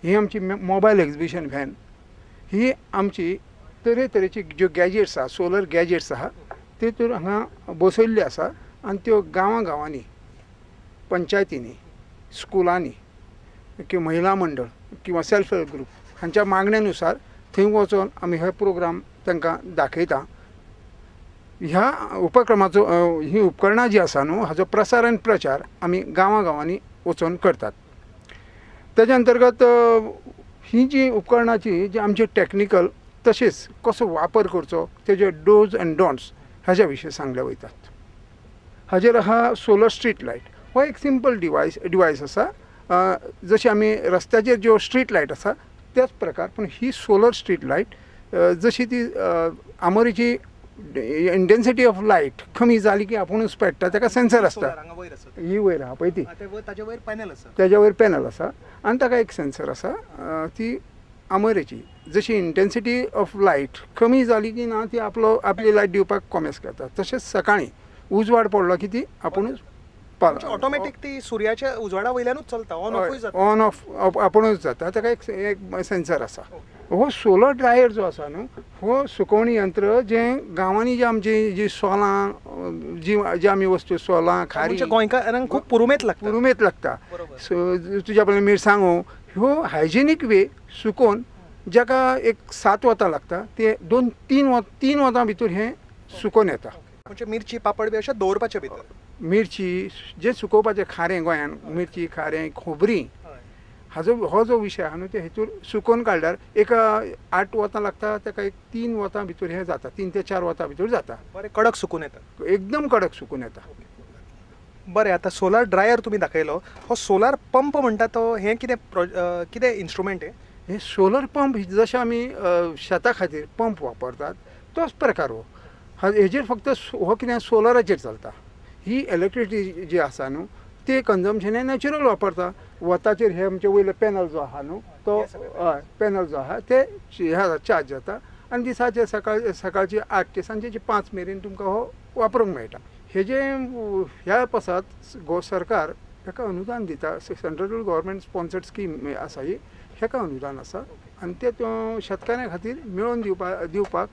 ही आमची mobile exhibition van, ही आमची तरेतरेची ज्यो गॅजेट्स आहा, सोलर गॅजेट्स आहा तेतून हांगा बसयल्ली आसा आनी त्यो गांवांनी पंचायतींनी स्कुलांनी किंवा महिला मंडळ किंवा सेल्फ हेल्प ग्रुप हांच्या मागण्यानुसार थंय वचून आमी हे प्रोग्राम तांकां दाखयता. ह्या उपक्रमाचो ही उपकरणां जी आसा न्हू हाजो प्रसार आनी प्रचार आमी गांवांनी वचून करतात. तेज्या अंतर्गत ही जी उपकरणाची जी आमची टॅक्निकल तशेंच कसो वापर करचो तेजे डोज एंड डोंट्स हाज्या विशीं सांगले वयतात. हाजेर आहा सोलर स्ट्रीट लायट. हो एक सिंपल डिवायस आसा, जशी आमी रस्त्याचेर ज्यो स्ट्रीट लायट आसा त्याच प्रकार, पूण ही सोलर स्ट्रीट लायट जशी ती आमोरेची इंटेन्सिटी ऑफ लायट कमी जाली की आपुणूच पेट्टा, ताका सेन्सर आसता. ही वयर आहा पळय ती, ताज्या वयर पॅनल आसा आनी ताका एक सेन्सर आसा. ती आमोरेची जशी इंटेन्सिटी ऑफ लायट कमी जाली की ना ती आपली लायट दिवपाक कॉमेस करता. तशेंच सकाळीं उजवाड पडलो की ती आपुणूच ऑटोमॅटिक ती सूर्याच्या उजवाडा वयल्यानूच चलता, ऑन ऑफ आपुणूच जाता. ताका एक सेन्सर आसा. हो सोलर ड्रायर जो आसा न्हू हो सुकोवणी यंत्र जे गांवांनी जे आमची जी सोलां जी आमी वस्तू सोलां खारी गोंयकारांक खूब पुरुमेत लागता. तुज्या पयलीं मिरसांगो ह्यो हायजेनीक वे सुकोवन जाका एक 7 वतां लागता ते 2-3 वतां भितर हें सुकोवन येता. म्हणजे मिरची पापड बी अशें दवरपाचे भितर. मिरची जे सुकोवपाचें खारें गोंयान मिरची खारें खोबरी हो जो विशय आहा न्हू ते हेतूर सुकोवन काडल्यार एक 8 वतां लागता, ताका एक 3 वतां भितर हें जाता, 3 ते 4 वतां भितर जाता. बरें कडक सुकून येता, एकदम कडक सुकून येता. बरें, आतां सोलर ड्रायर तुमी दाखयलो, हो सोलर पंप म्हणटा तो हें कितें इन्स्ट्रुमेंट हे सोलर पंप जशे आमी शेता खातीर पंप वापरतात तोच प्रकार हो. हेजेर फक्त हो कितें सोलराचेर चलता. ही इलेक्ट्रिसिटी जी आसा न्हू ते कन्जम्पशन हे नॅचरल वापरता. वताचेर हे आमचे वयले पॅनल जो आहा न्हू तो पॅनल जो आहा ते चार्ज जाता आनी दिसाचे सकाळची 8 ते सांजेची 5 मेरेन तुमकां हो वापरूंक मेळटा. हेजे ह्या पसात सरकार हेका अनुदान दिता. सेंट्रल गव्हर्मेंट स्पॉन्सर्ड स्कीम आसा ही, हेका अनुदान आसा आनी ते शेतकाऱ्यां खातीर मेळोवन दिवपाक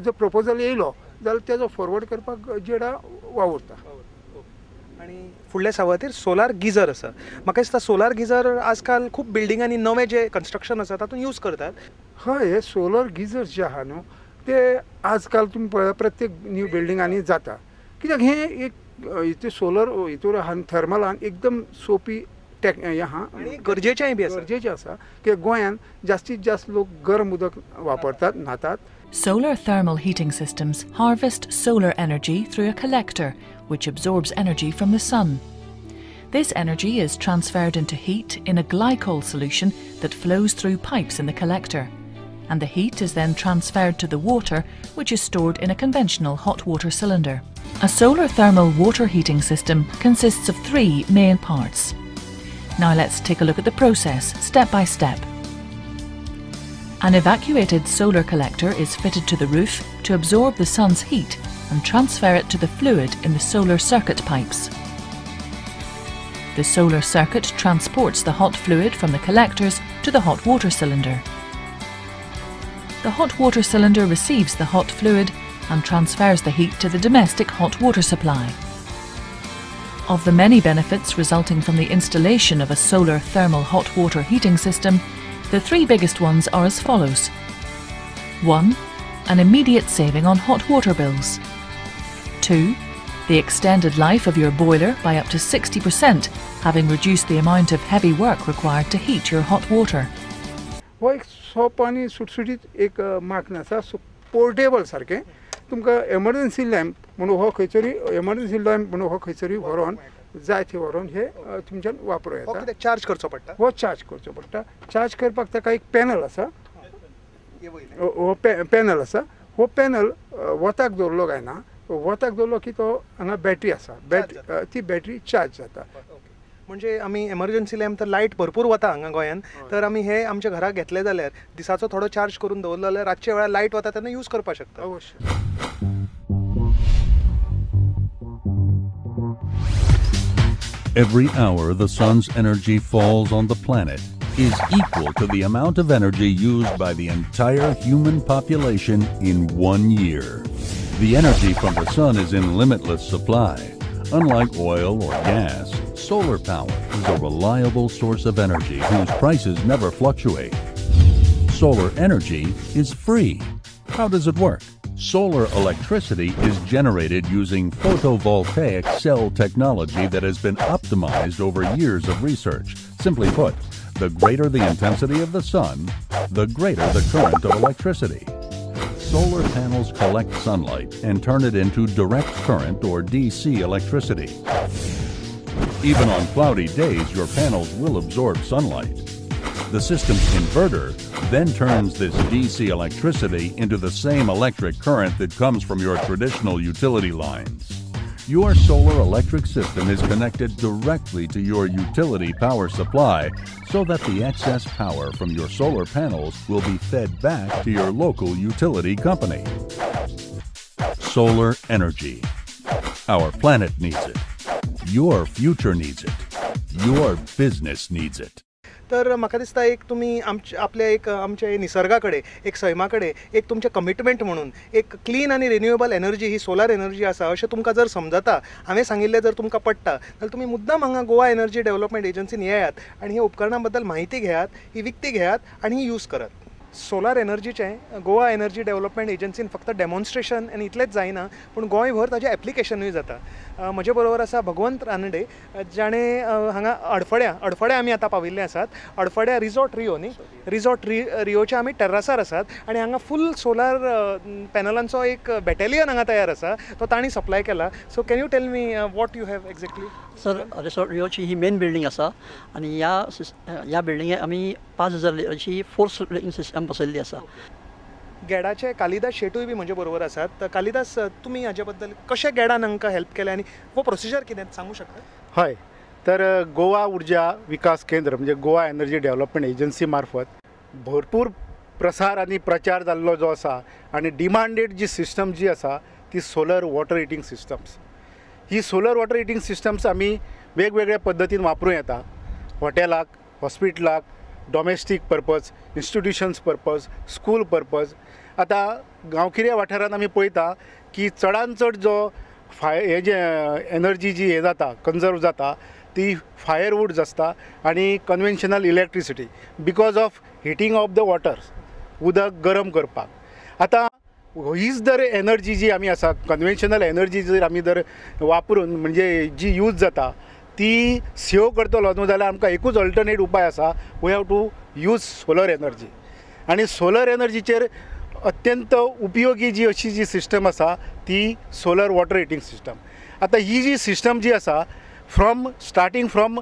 जो प्रपोजल येयलो जाल्यार तेजो फॉरवर्ड करपाक जेडा वावुरता. आणि फुडल्या सावातीर सोलार गिजर आसा. म्हाका दिसता सोलार गिजर आजकाल खूब बिल्डिंगांनी नवे जे कन्स्ट्रक्शन आसा तातूंत यूज करतात. हय, हे सोलर गिजर जे आहा न्हू ते आजकाल तुमी पळय प्रत्येक न्यू बिल्डिंगांनी जाता. कित्याक हे एक सोलर हितूर आहा थर्मलान एकदम सोपी हें आहा आनी गरजेचें आसा की गोंयान जास्तीत जास्त लोक गरम उदक वापरतात, न्हातात. Solar thermal heating systems harvest solar energy through a collector which absorbs energy from the sun. This energy is transferred into heat in a glycol solution that flows through pipes in the collector, and the heat is then transferred to the water which is stored in a conventional hot water cylinder. A solar thermal water heating system consists of 3 main parts. Now let's take a look at the process step by step. An evacuated solar collector is fitted to the roof to absorb the sun's heat and transfer it to the fluid in the solar circuit pipes. The solar circuit transports the hot fluid from the collectors to the hot water cylinder. The hot water cylinder receives the hot fluid and transfers the heat to the domestic hot water supply. Of the many benefits resulting from the installation of a solar thermal hot water heating system, the 3 biggest ones are as follows. 1. An immediate saving on hot water bills. 2. The extended life of your boiler by up to 60%, having reduced the amount of heavy work required to heat your hot water. हो एक soap आनी सुटसुटीत एक मार्कन आसा. Portable सारकें तुमकां emergency lamp म्हणून हो खंयसरी एमर्जन्सी लॅम्प म्हणून हो खंयसरी व्हरोन जाय थंय व्हरोन हे तुमच्यान वापरूं येता. चार्ज करचो पडटा. हो चार्ज करचो पडटा. चार्ज करपाक ताका एक पॅनल आसा. हो पॅनल आसा. हो पॅनल वताक दवरलो काय ना, वताक दवरलो की तो हांगा बॅटरी आसा, ती बॅटरी चार्ज जाता. म्हणजे आमी एमर्जन्सी लॅम्प तर लायट भरपूर वता हांगा गोंयान, तर आमी हे आमच्या घरा घेतले जाल्यार दिसाचो थोडो चार्ज करून दवरलो जाल्यार रातच्या वेळार लायट वता तेन्ना यूज करपाक शकता. अवश्य. Every hour the sun's energy falls on the planet is equal to the amount of energy used by the entire human population in 1 year. The energy from the sun is in limitless supply. Unlike oil or gas, solar power is a reliable source of energy whose prices never fluctuate. Solar energy is free. How does it work? Solar electricity is generated using photovoltaic cell technology that has been optimized over years of research. Simply put, the greater the intensity of the sun, the greater the current of electricity. Solar panels collect sunlight and turn it into direct current or DC electricity. Even on cloudy days, your panels will absorb sunlight. The system's inverter then turns this DC electricity into the same electric current that comes from your traditional utility lines. Your solar electric system is connected directly to your utility power supply so that the excess power from your solar panels will be fed back to your local utility company. Solar energy. Our planet needs it. Your future needs it. Your business needs it. तर म्हाका दिसता एक तुमी आमच्या निसर्गाकडे एक सैमाकडे एक तुमचे कमिटमेंट म्हणून एक क्लीन आणि रिन्युएबल एनर्जी ही सोलार एनर्जी आसा अशें तुमकां जर समजता हांवें सांगिल्लें जर तुमकां पडटा जाल्यार तुमी मुद्दाम हांगा गोवा एनर्जी डेव्हलपमेंट एजन्सीन येयात आनी ह्या उपकरणां बद्दल म्हायती घेयात ही विकती घेयात आनी ही यूज करात. सोलार एनर्जीचें गोवा एनर्जी डेव्हलपमेंट एजन्सीन फक्त डेमॉन्स्ट्रेशन आनी इतलेंच जायना पूण गोंयभर ताजें एप्लिकेशनूय जाता. म्हजे बरोबर आसा भगवंत रानडे जाणें हांगा अडफड्या आमी आतां पाविल्ले आसात. अडफड्या रिजॉर्ट रियो न्ही रिजॉर्ट रियोच्या आमी टेर्रासार आसात आनी हांगा फूल सोलार पॅनलांचो एक बॅटेलियन हांगा तयार आसा तो तांणी सप्लाय केला. So can you tell me what you have exactly. Sir resort रियोची ही मेन बिल्डींग आसा आनी ह्या बिल्डिंगेक आमी 5000 लिटरची फोर्स लिफ्टिंग सिस्टम बसयल्ली आसा. गॅडाचे कालिदास शेटूय बी म्हजे बरोबर आसात. तर कालिदास तुमी हाजे बद्दल कशें गॅडान हांकां हेल्प केलें आनी वो प्रोसिजर कितें सांगू शकता. हय तर गोवा उर्जा विकास केंद्र म्हणजे गोवा एनर्जी डेव्हलपमेंट एजन्सी मार्फत भरपूर प्रसार आनी प्रचार जाल्लो जो आसा आनी डिमांडेड जी सिस्टम जी आसा ती सोलर वॉटर हिटींग सिस्टम्स. ही सोलर वॉटर हिटींग सिस्टम्स आमी वेगवेगळ्या पद्दतीन वापरूं येता. हॉटेलाक, हॉस्पिटलाक, domestic purpose, institutions purpose, school purpose. आतां गांवगिऱ्या वाठारांत आमी पळयता की चडांत चड जो हे जे एनर्जी जी हे जाता कन्जर्व जाता ती फायरवूड्स आसता आनी conventional electricity because of heating of the waters उदक गरम करपाक. आतां हीच जर एनर्जी जी आमी आसा कन्वेन्शनल एनर्जी जर आमी जर वापरून म्हणजे जी यूज जाता ती सेव करतलो न्हू जाल्यार आमकां एकूच अल्टरनेट उपाय आसा. We have to use solar energy आनी सोलर एनर्जीचेर अत्यंत उपयोगी जी अशी जी सिस्टम आसा ती सोलर वॉटर हिटींग सिस्टम. आतां ही जी सिस्टम जी आसा स्टार्टींग फ्रॉम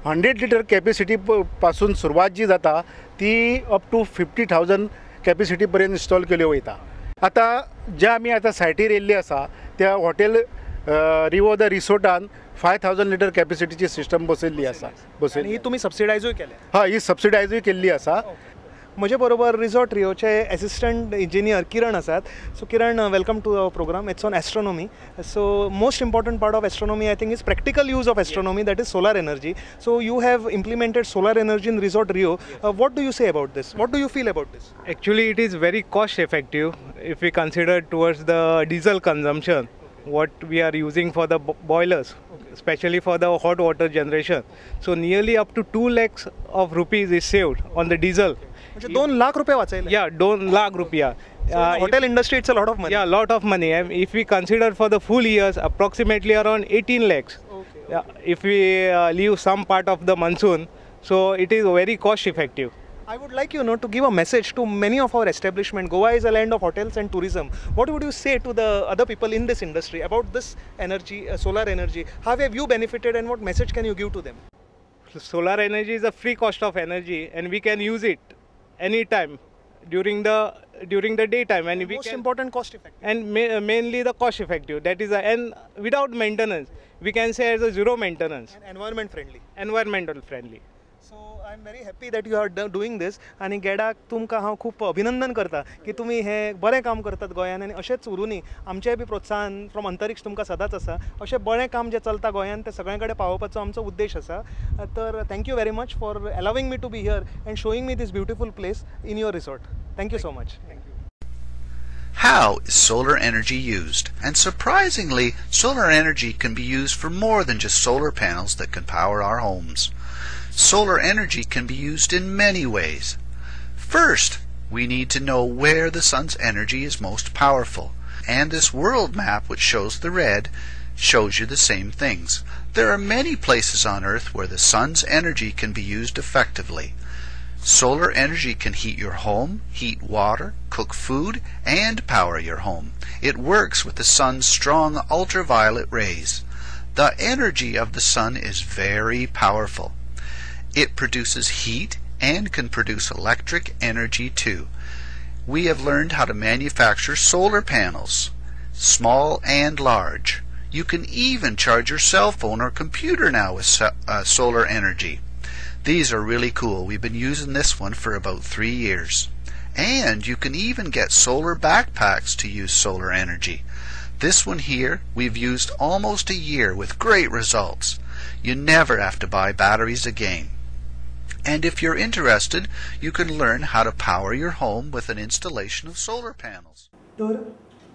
100 लिटर कॅपेसिटी पासून सुरवात जी जाता ती अप टू 50,000 कॅपेसिटी पर्यंत इन्स्टॉल केल्यो वयता. आतां ज्या आमी आतां सायटीर येयल्ली आसा त्या हॉटेल रिवो द रिसोर्टान 5000 लिटर कॅपेसिटीची सिस्टम बसयल्ली आसा. ही तुमी सबसिडायजूय केल्या. हय ही सबसिडायजूय केल्ली आसा. म्हजे बरोबर रिसॉर्ट रियोचे एसिस्टंट इंजिनियर किरण आसात. So Kiran, welcome to our programme. It's on astronomy. So most important part of astronomy I think is practical use of astronomy, that is solar energy. So you have implemented solar energy in Resort Rio. What do you say about this? What do you feel about this? Actually, it is very cost effective if we consider towards the diesel consumption what we are using for the boilers, especially for the hot water generation. So nearly up to 2 lakhs of rupees is saved on the diesel. म्हणजे 2 लाख रुपये वाचयले. Yeah, 2 lakh rupiah. Hotel industry, it's a lot of money. Yeah, lot of money. And if we consider for the full years, approximately around 18 lakhs. Okay. Yeah, if we leave some part of the monsoon, so it is very cost effective. I would like to give a message to many of our establishments. Goa is a land of hotels and tourism. What would you say to the other people in this industry about this energy, solar energy? How have you benefited and what message can you give to them? Solar energy is a free cost of energy and we can use it anytime during the daytime, and most important cost effective, and mainly the cost effective, that is and without maintenance, we can say as a zero maintenance and environmental friendly. So I am very happy that you are doing this आनी गेडाक तुमकां हांव खूब अभिनंदन करता की तुमी हें बरें काम करतात गोंयान आनी अशेंच उरुनी आमचेंय बी प्रोत्साहन फ्रॉम अंतरिक्ष तुमकां सदांच आसा अशें बरें काम जें चलता गोंयान तें सगळे कडेन पावोवपाचो आमचो उद्देश आसा तर thank you very much for allowing me to be here and showing me this beautiful place in your resort thank you so much. How is solar energy used? And surprisingly, solar energy can be used for more than just solar panels that can power our homes. Solar energy can be used in many ways. First, we need to know where the sun's energy is most powerful. And this world map, which shows the red, shows you the same things. There are many places on Earth where the sun's energy can be used effectively. Solar energy can heat your home, heat water, cook food, and power your home. It works with the sun's strong ultraviolet rays. The energy of the sun is very powerful. It produces heat and can produce electric energy too. We have learned how to manufacture solar panels, small and large. You can even charge your cell phone or computer now with solar energy. These are really cool. We've been using this one for about 3 years. And you can even get solar backpacks to use solar energy. This one here we've used almost a year with great results. You never have to buy batteries again. And if you're interested, you can learn how to power your home with an installation of solar panels. तर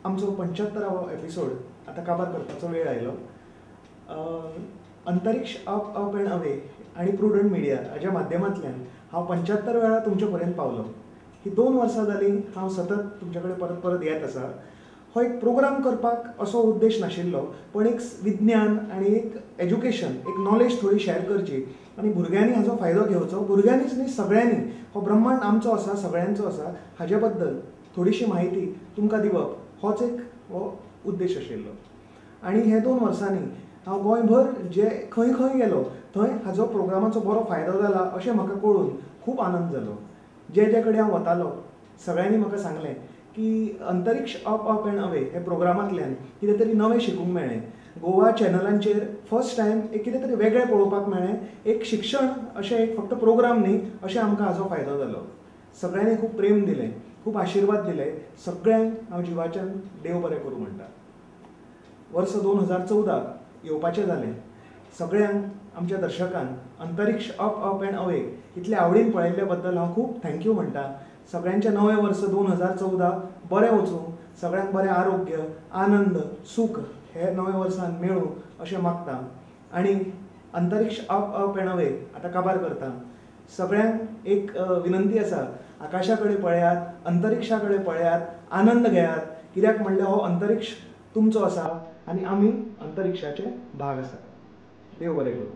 आमचो 75वा episode आता काबार करपाचो वेळ आयलो. अंतरिक्ष up end away आणि prudent media हाच्या माध्यमांतल्यान हांव 75 वेळा तुमचे पर्यंत पावलो. ही 2 वर्सां जालीं हांव सतत तुमचे कडेन परत परत येत आसा. हो एक प्रोग्राम करपाक असो उद्देश नाशिल्लो, पण एक विज्ञान आनी एक एज्युकेशन, एक नॉलेज थोडी शेअर करची आनी भुरग्यांनी हाचो फायदो घेवचो. भुरग्यांनीच न्ही, सगळ्यांनी. हो ब्रह्मांड आमचो आसा, सगळ्यांचो आसा. हाचे बद्दल थोडीशी माहिती तुमकां दिवप होच एक हो उद्देश आशिल्लो. आनी हे 2 वर्सांनी हांव गोंयभर जे खंय खंय गेलो थंय हाजो प्रोग्रामाचो बरो फायदो जाला अशें म्हाका कळून खूब आनंद जालो. जे कडेन हांव वतालो सगळ्यांनी म्हाका सांगलें की अंतरिक्ष अप एंड अवे हे प्रोग्रामांतल्यान कितें तरी नवें शिकूंक मेळ्ळें. गोवा चॅनलांचेर फर्स्ट टायम एक कितें तरी वेगळें पळोवपाक मेळ्ळें. एक शिक्षण अशें एक फक्त प्रोग्राम न्ही, अशें आमकां हाजो फायदो जालो. सगळ्यांनी खूब प्रेम दिलें, खूब आशिर्वाद दिले. सगळ्यांक हांव जिवाच्यान देव बरें करूं म्हणटा. वर्स 2014 येवपाचें जालें. सगळ्यांक आमच्या दर्शकांक अंतरिक्ष अप एंड अवे इतले आवडीन पळयल्ले बद्दल हांव खूब थँक्यू म्हणटा. सगळ्यांचें नवें वर्स 2014 बरें वचूं, सगळ्यांक बरें आरोग्य, आनंद, सूख हे नवें वर्सान मेळूं अशें मागता. आनी अंतरिक्ष अप एंड अवे आतां काबार करता. सगळ्यांक एक विनंती आसा, आकाशा कडेन पळयात, अंतरिक्षा कडेन पळयात, आनंद घेयात. कित्याक म्हणल्यार हो अंतरिक्ष तुमचो आसा आनी आमी अंतरिक्षाचे भाग आसा. देव बरें करूं.